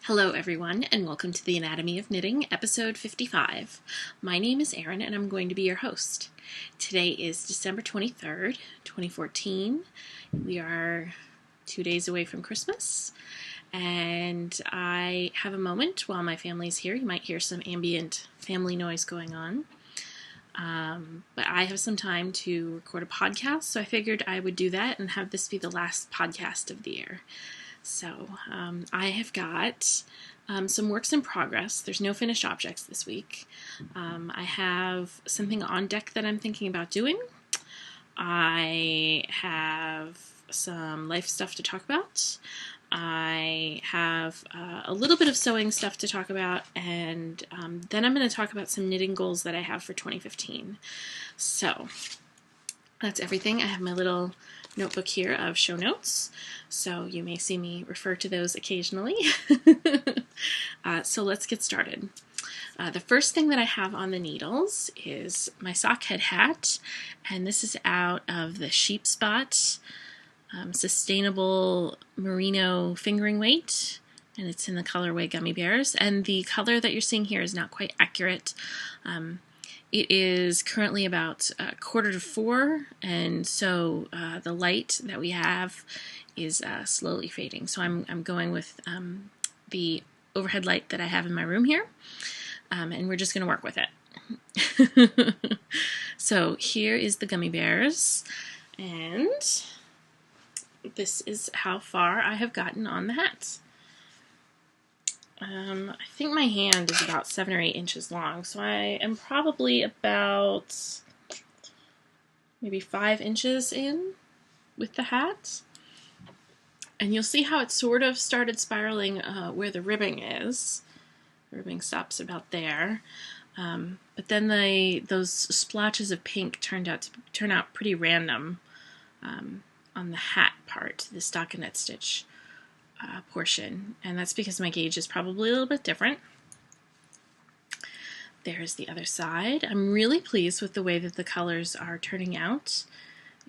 Hello everyone, and welcome to the Anatomy of Knitting, episode 55. My name is Erin, and I'm going to be your host. Today is December 23rd, 2014. We are 2 days away from Christmas, and I have a moment while my family's here. You might hear some ambient family noise going on. But I have some time to record a podcast, so I figured I would do that and have this be the last podcast of the year. So I have got some works in progress. There's no finished objects this week. I have something on deck that I'm thinking about doing. I have some life stuff to talk about. I have a little bit of sewing stuff to talk about, and then I'm going to talk about some knitting goals that I have for 2015. So that's everything. I have my little notebook here of show notes, so you may see me refer to those occasionally. So let's get started. The first thing that I have on the needles is my sock head hat, and this is out of the Sheep Spot Sustainable Merino Fingering Weight, and it's in the colorway Gummy Bears, and the color that you're seeing here is not quite accurate. It is currently about 3:45, and so the light that we have is slowly fading. So I'm going with the overhead light that I have in my room here, and we're just going to work with it. So here is the Gummy Bears, and this is how far I have gotten on the hat. I think my hand is about 7 or 8 inches long, so I am probably about maybe 5 inches in with the hat. And you'll see how it sort of started spiraling where the ribbing is. The ribbing stops about there. But then those splotches of pink turn out pretty random on the hat part, the stockinette stitch portion, and that's because my gauge is probably a little bit different. There's the other side. I'm really pleased with the way that the colors are turning out.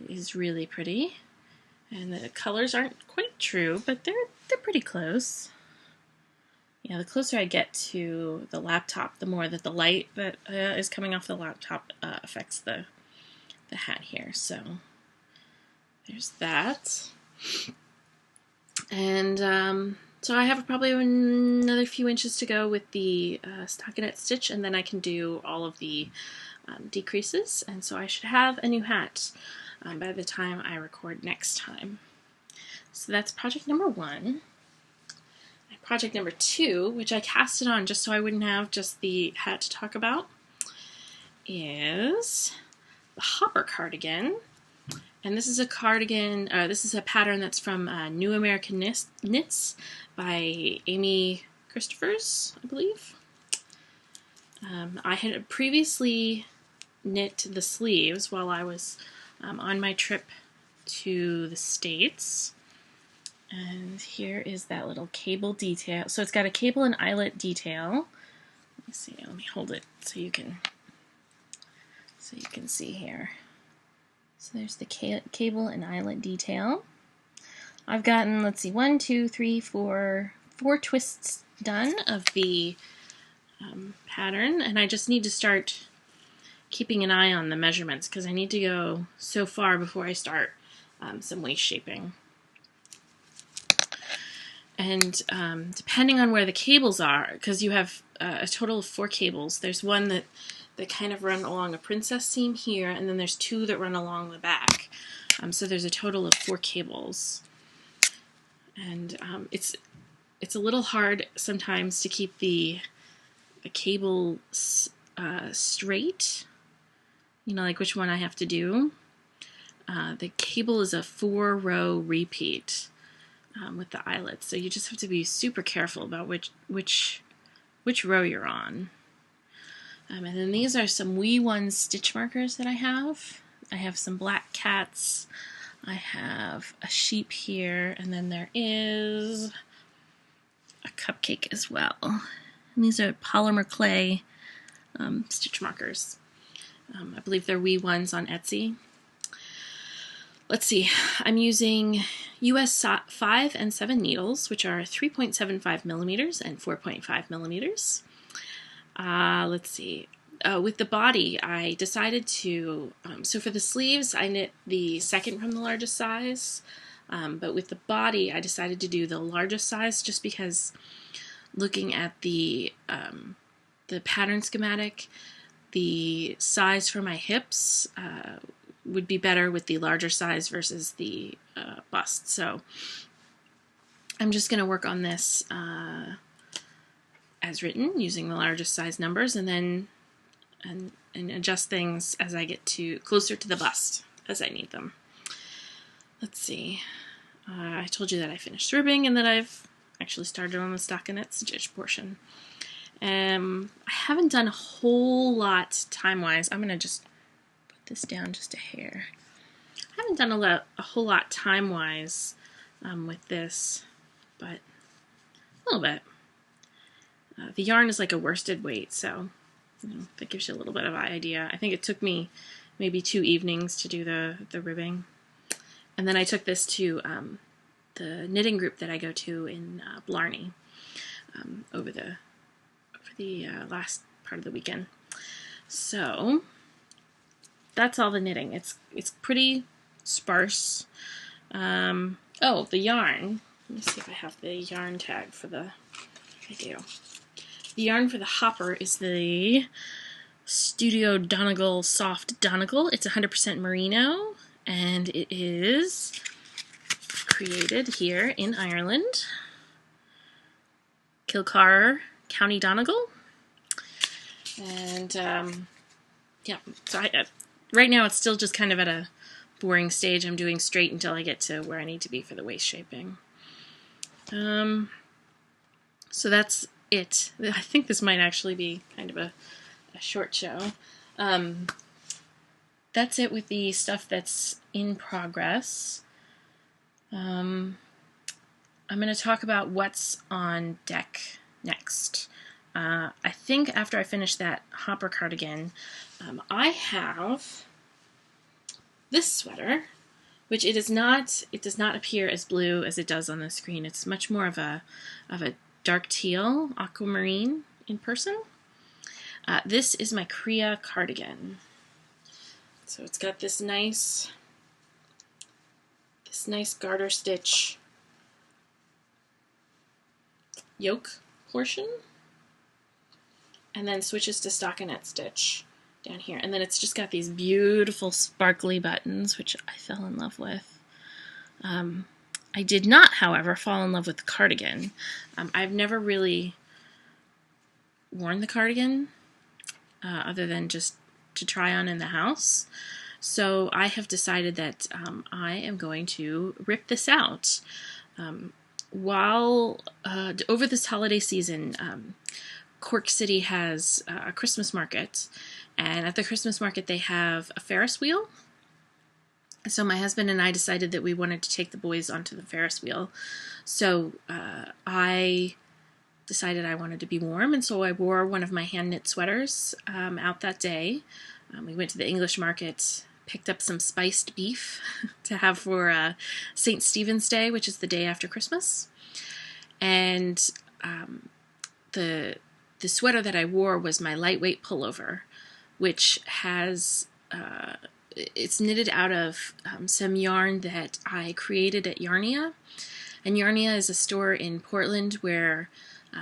It is really pretty, and the colors aren't quite true, but they're pretty close. Yeah, the closer I get to the laptop, the more that the light that is coming off the laptop affects the hat here. So there's that. And so I have probably another few inches to go with the stockinette stitch, and then I can do all of the decreases, and so I should have a new hat by the time I record next time. So that's project number 1. And project number 2, which I casted on just so I wouldn't have just the hat to talk about, is the Hopper cardigan. And this is a cardigan, this is a pattern that's from New American Knits by Amy Christophers, I believe. I had previously knit the sleeves while I was on my trip to the States. And here is that little cable detail. So it's got a cable and eyelet detail. Let me see, let me hold it so you can see here. So there's the cable and eyelet detail. I've gotten, let's see, 1, 2, 3, 4 twists done of the pattern, and I just need to start keeping an eye on the measurements because I need to go so far before I start some waist shaping. And depending on where the cables are, because you have a total of 4 cables, there's one that kind of run along a princess seam here, and then there's 2 that run along the back. So there's a total of 4 cables. And it's a little hard sometimes to keep the cable straight, you know, like which one I have to do. The cable is a 4-row repeat with the eyelets, so you just have to be super careful about which row you're on. And then these are some Wee Ones stitch markers that I have. I have some black cats. I have a sheep here, and then there is a cupcake as well. And these are polymer clay stitch markers. I believe they're Wee Ones on Etsy. let's see, I'm using US 5 and 7 needles, which are 3.75 millimeters and 4.5 millimeters. Let's see. With the body, I decided to, so for the sleeves, I knit the second from the largest size, but with the body, I decided to do the largest size just because looking at the pattern schematic, the size for my hips would be better with the larger size versus the bust. So I'm just going to work on this as written using the largest size numbers, and then and adjust things as I get closer to the bust as I need them. Let's see. I told you that I finished ribbing and that I've actually started on the stockinette stitch portion. I haven't done a whole lot time-wise. I'm going to just put this down just a hair. I haven't done a whole lot time-wise with this, but a little bit. The yarn is like a worsted weight, so that gives you a little bit of an idea. I think it took me maybe 2 evenings to do the ribbing. And then I took this to the knitting group that I go to in Blarney over the last part of the weekend. So that's all the knitting. It's pretty sparse. Oh, the yarn. Let me see if I have the yarn tag for I do. The yarn for the hopper is the Studio Donegal Soft Donegal. It's 100% merino, and it is created here in Ireland, Kilcar, County Donegal. And yeah, so right now it's still just kind of at a boring stage. I'm doing straight until I get to where I need to be for the waist shaping. So that's it. I think this might actually be kind of a short show. That's it with the stuff that's in progress. I'm going to talk about what's on deck next. I think after I finish that hopper cardigan, I have this sweater, which it does not appear as blue as it does on the screen. It's much more of a dark teal, aquamarine in person. This is my Kriya cardigan. So it's got this nice garter stitch yoke portion, and then switches to stockinette stitch down here. And then it's just got these beautiful sparkly buttons, which I fell in love with. I did not, however, fall in love with the cardigan. I've never really worn the cardigan other than just to try on in the house. So I have decided that I am going to rip this out. While over this holiday season, Cork City has a Christmas market, and at the Christmas market they have a Ferris wheel. So my husband and I decided that we wanted to take the boys onto the Ferris wheel. So I decided I wanted to be warm, and so I wore one of my hand-knit sweaters out that day. We went to the English market, picked up some spiced beef to have for St. Stephen's Day, which is the day after Christmas. And the sweater that I wore was my lightweight pullover, which has it's knitted out of some yarn that I created at Yarnia. And Yarnia is a store in Portland where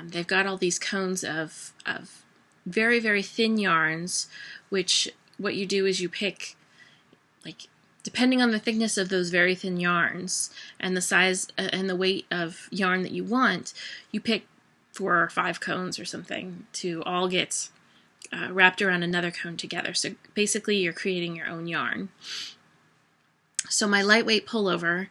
they've got all these cones of very, very thin yarns, which what you do is you pick, like, depending on the thickness of those very thin yarns and the size and the weight of yarn that you want, you pick 4 or 5 cones or something to all get wrapped around another cone together. So basically you're creating your own yarn. So my lightweight pullover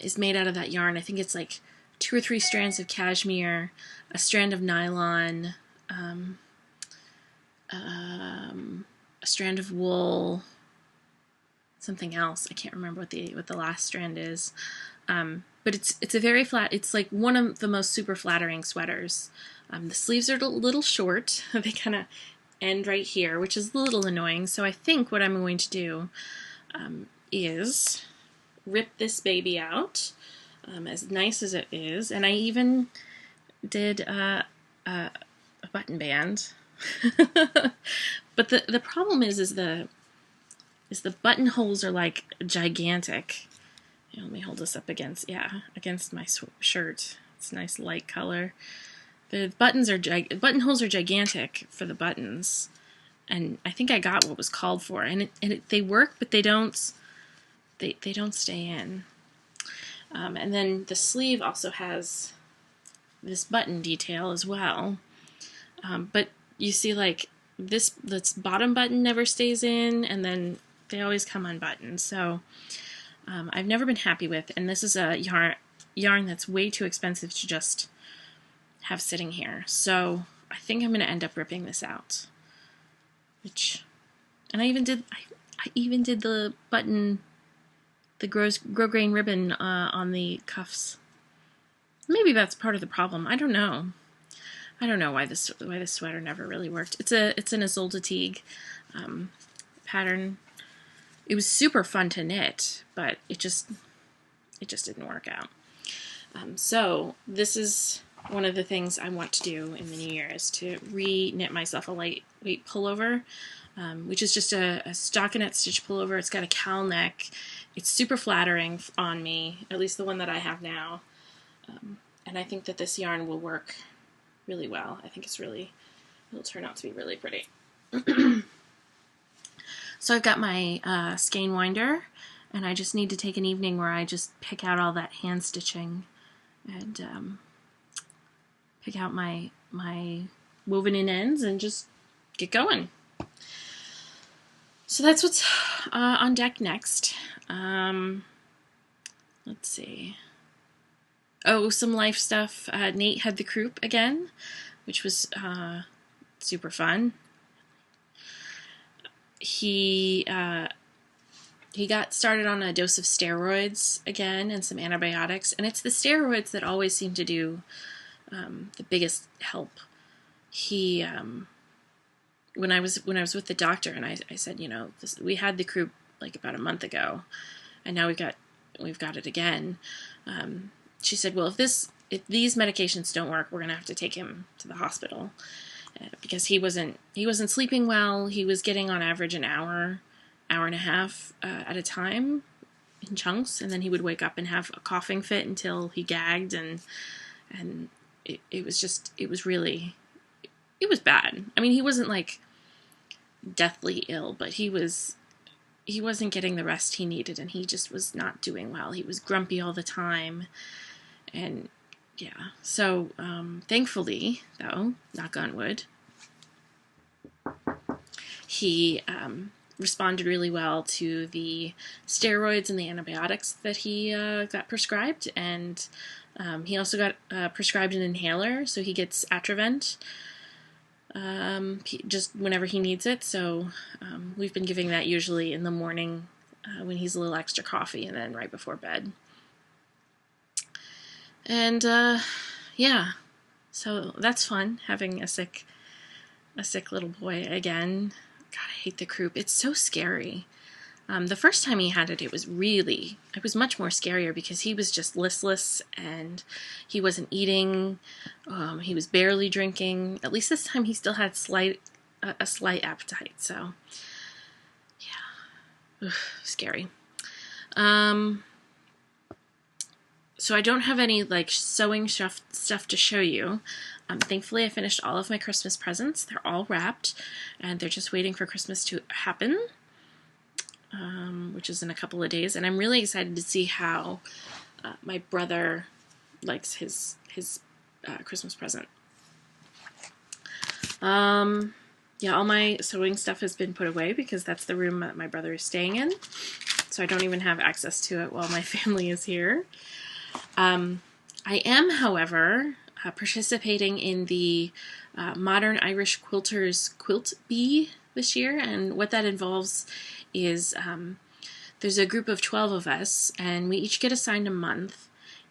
is made out of that yarn. I think it's like 2 or 3 strands of cashmere, a strand of nylon, a strand of wool, something else. I can't remember what the last strand is. But it's a very flat. It's like one of the most super flattering sweaters. The sleeves are a little short. They kind of end right here, which is a little annoying. So I think what I'm going to do is rip this baby out, as nice as it is, and I even did a button band. But the problem is the buttonholes are like gigantic. Let me hold this up against my shirt. It's a nice light color. The buttonholes are gigantic for the buttons, and I think I got what was called for. And they work, but they don't stay in. And then the sleeve also has this button detail as well. But you see, like this bottom button never stays in, and then they always come unbuttoned. So I've never been happy with, and this is a yarn that's way too expensive to just have sitting here. So I think I'm going to end up ripping this out. And I even did the button, the grosgrain ribbon on the cuffs. Maybe that's part of the problem. I don't know. I don't know why this sweater never really worked. It's an Isolde Teague pattern. It was super fun to knit, but it just didn't work out. So this is one of the things I want to do in the new year, is to re-knit myself a lightweight pullover, which is just a stockinette stitch pullover. It's got a cowl neck. It's super flattering on me, at least the one that I have now. And I think that this yarn will work really well. I think it'll turn out to be really pretty. So I've got my skein winder, and I just need to take an evening where I just pick out all that hand stitching and pick out my woven in ends and just get going. So that's what's on deck next. Let's see. Oh, some life stuff. Nate had the croup again, which was super fun. He got started on a dose of steroids again and some antibiotics, and it's the steroids that always seem to do the biggest help. He when I was with the doctor, and I said, we had the croup like about a month ago, and now we've got it again. She said, well, if these medications don't work, we're gonna have to take him to the hospital, because he wasn't sleeping well. He was getting on average an hour and a half at a time in chunks, and then he would wake up and have a coughing fit until he gagged, and it was bad. I mean, he wasn't like deathly ill, but he wasn't getting the rest he needed, and he just was not doing well. He was grumpy all the time, and yeah. So thankfully, though, knock on wood, he responded really well to the steroids and the antibiotics that he got prescribed, and he also got prescribed an inhaler, so he gets Atrovent just whenever he needs it. So we've been giving that usually in the morning when he's a little extra coffee, and then right before bed. And yeah, so that's fun, having a sick little boy again. God, I hate the croup. It's so scary. The first time he had it, it was much more scarier, because he was just listless, and he wasn't eating. He was barely drinking. At least this time he still had a slight appetite. So yeah, scary. So I don't have any like sewing stuff to show you. Thankfully, I finished all of my Christmas presents. They're all wrapped, and they're just waiting for Christmas to happen, which is in a couple of days. And I'm really excited to see how my brother likes his Christmas present. Yeah, all my sewing stuff has been put away, because that's the room that my brother is staying in, so I don't even have access to it while my family is here. I am, however, participating in the Modern Irish Quilters Quilt Bee this year, and what that involves is there's a group of 12 of us, and we each get assigned a month,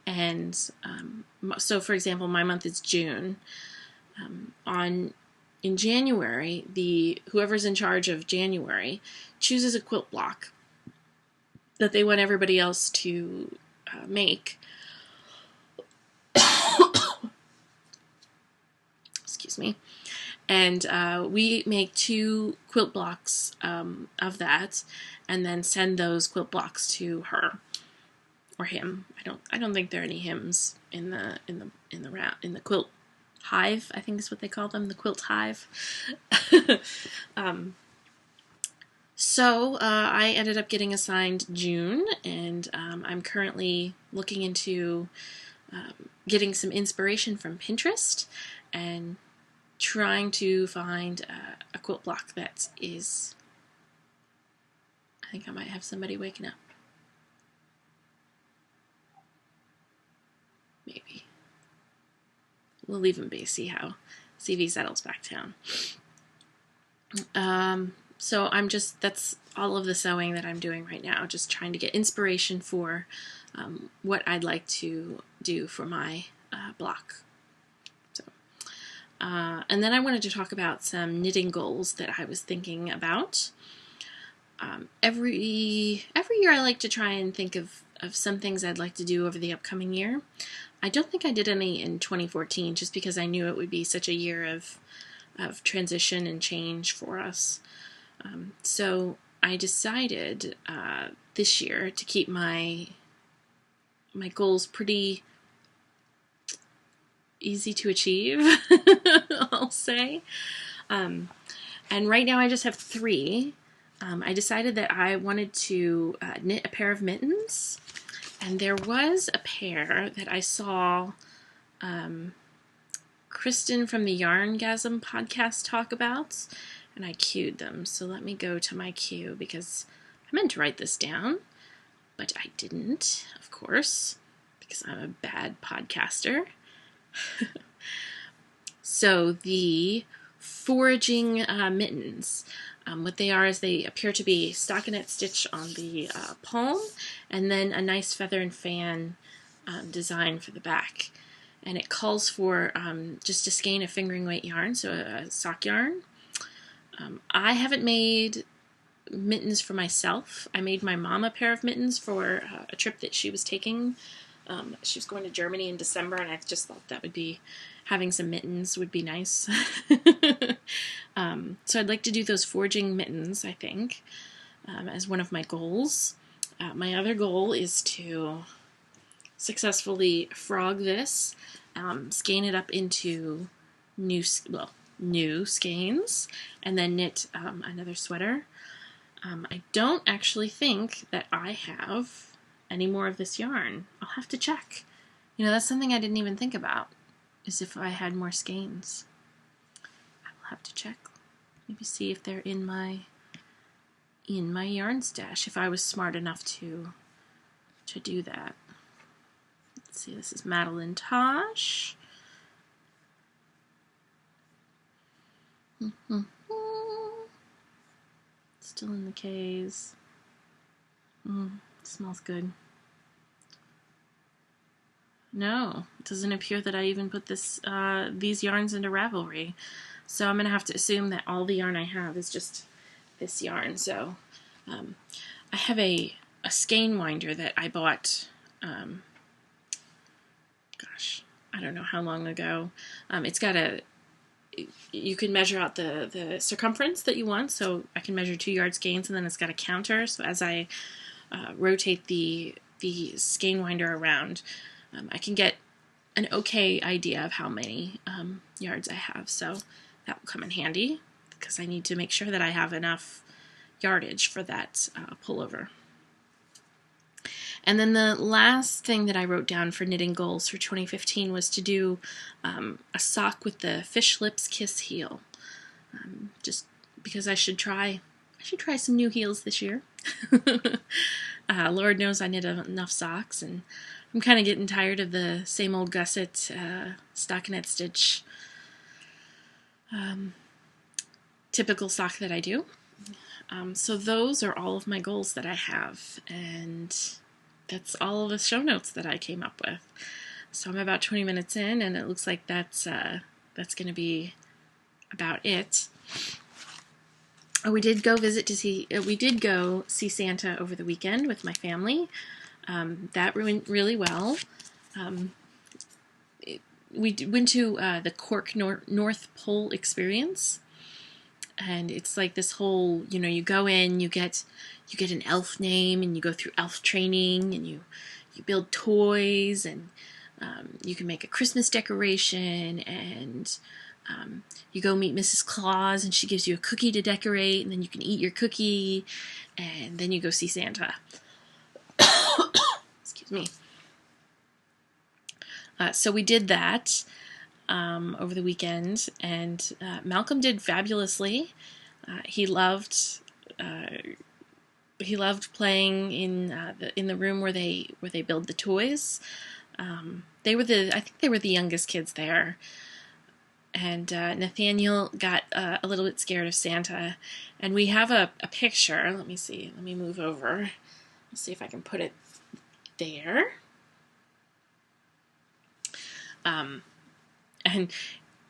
and so for example, my month is June. In January, whoever's in charge of January chooses a quilt block, that they want everybody else to make. Excuse me. And we make 2 quilt blocks of that, and then send those quilt blocks to her or him. I don't think there are any hymns in the quilt hive. I think is what they call them, the quilt hive. So I ended up getting assigned June, and I'm currently looking into getting some inspiration from Pinterest and trying to find a quilt block that is... I think I might have somebody waking up. Maybe. We'll leave him be, see if he settles back down. So that's all of the sewing that I'm doing right now, just trying to get inspiration for what I'd like to do for my block. So, and then I wanted to talk about some knitting goals that I was thinking about. Every year I like to try and think of some things I'd like to do over the upcoming year. I don't think I did any in 2014, just because I knew it would be such a year of transition and change for us. So I decided this year to keep my goals pretty easy to achieve, I'll say. And right now I just have 3. I decided that I wanted to knit a pair of mittens, and there was a pair that I saw Kristen from the Yarngasm podcast talk about, and I queued them. So let me go to my queue, because I meant to write this down, but I didn't, of course, because I'm a bad podcaster. So the foraging mittens, what they are is they appear to be stockinette stitch on the palm, and then a nice feather and fan design for the back. And it calls for just a skein of fingering weight yarn, so a sock yarn. I haven't made mittens for myself. I made my mom a pair of mittens for a trip that she was taking. She was going to Germany in December, and I just thought that would be, having some mittens would be nice. So I'd like to do those foraging mittens, I think, as one of my goals. My other goal is to successfully frog this, skein it up into new skeins, and then knit another sweater. I don't actually think that I have any more of this yarn. I'll have to check. You know, that's something I didn't even think about, is if I had more skeins. I will have to check. Maybe see if they're in my yarn stash, if I was smart enough to do that. Let's see, this is Madeline Tosh. Still in the K's. Smells good. No, it doesn't appear that I even put these yarns into Ravelry. So I'm going to have to assume that all the yarn I have is just this yarn. So I have a skein winder that I bought, gosh, I don't know how long ago. It's got you can measure out the circumference that you want. So I can measure 2 yard skeins, and then it's got a counter. So as I rotate the skein winder around, I can get an okay idea of how many yards I have. So that will come in handy, because I need to make sure that I have enough yardage for that pullover. And then the last thing that I wrote down for knitting goals for 2015 was to do a sock with the Fish Lips Kiss heel. Just because I should try some new heels this year. Lord knows I knit enough socks, and I'm kind of getting tired of the same old gusset stockinette stitch typical sock that I do. So those are all of my goals that I have, and that's all of the show notes that I came up with. So I'm about 20 minutes in, and it looks like that's going to be about it. we did go see Santa over the weekend with my family. That went really well. We went to the Cork North Pole experience, and it's like this whole, you go in, you get an elf name, and you go through elf training, and you build toys, and you can make a Christmas decoration, and you go meet Mrs. Claus, and she gives you a cookie to decorate, and then you can eat your cookie, and then you go see Santa. Excuse me. So we did that over the weekend, and Malcolm did fabulously. He loved playing in the room where they build the toys. I think they were the youngest kids there, and Nathaniel got a little bit scared of Santa, and we have a picture. Let me see. Let me move over. Let's see if I can put it there. And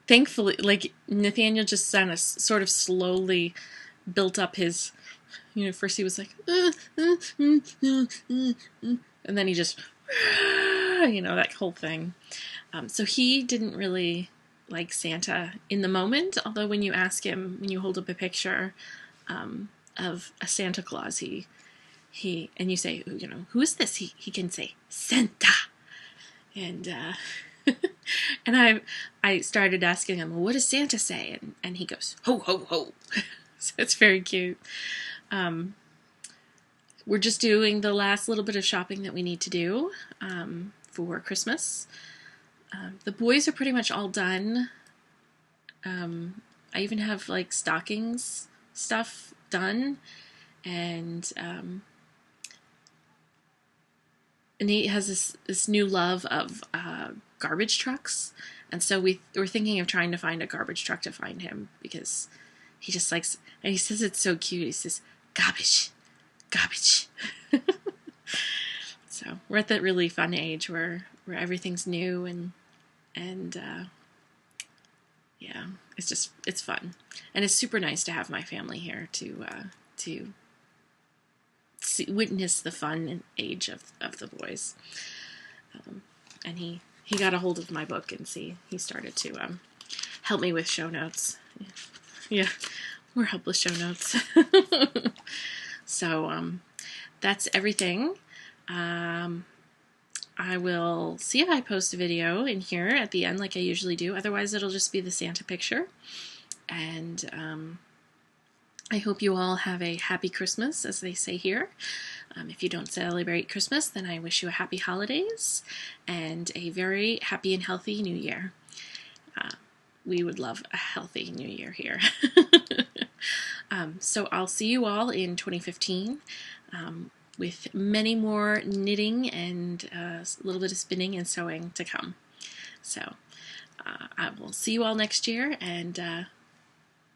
thankfully, like, Nathaniel just sort of slowly built up his, first he was like, and then he just, that whole thing. So he didn't really like Santa in the moment, although when you ask him, when you hold up a picture of a Santa Claus, and you say, who is this? He can say, Santa. And, and I started asking him, well, what does Santa say? And he goes, ho, ho, ho. So it's very cute. We're just doing the last little bit of shopping that we need to do for Christmas. The boys are pretty much all done. I even have like stockings stuff done, and Nate has this new love of garbage trucks, and so we're thinking of trying to find a garbage truck to find him, because he just likes, and he says it's so cute. He says, garbage. So we're at that really fun age where everything's new, and yeah, it's fun, and it's super nice to have my family here to witness the fun age of the boys. And he got a hold of my book, and he started to help me with show notes. Yeah, we're helpless show notes. So that's everything. I will see if I post a video in here at the end like I usually do. Otherwise, it'll just be the Santa picture. And I hope you all have a happy Christmas, as they say here. If you don't celebrate Christmas, then I wish you a happy holidays and a very happy and healthy New Year. We would love a healthy New Year here. So I'll see you all in 2015 with many more knitting and a little bit of spinning and sewing to come. So I will see you all next year, and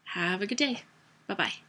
have a good day. Bye-bye.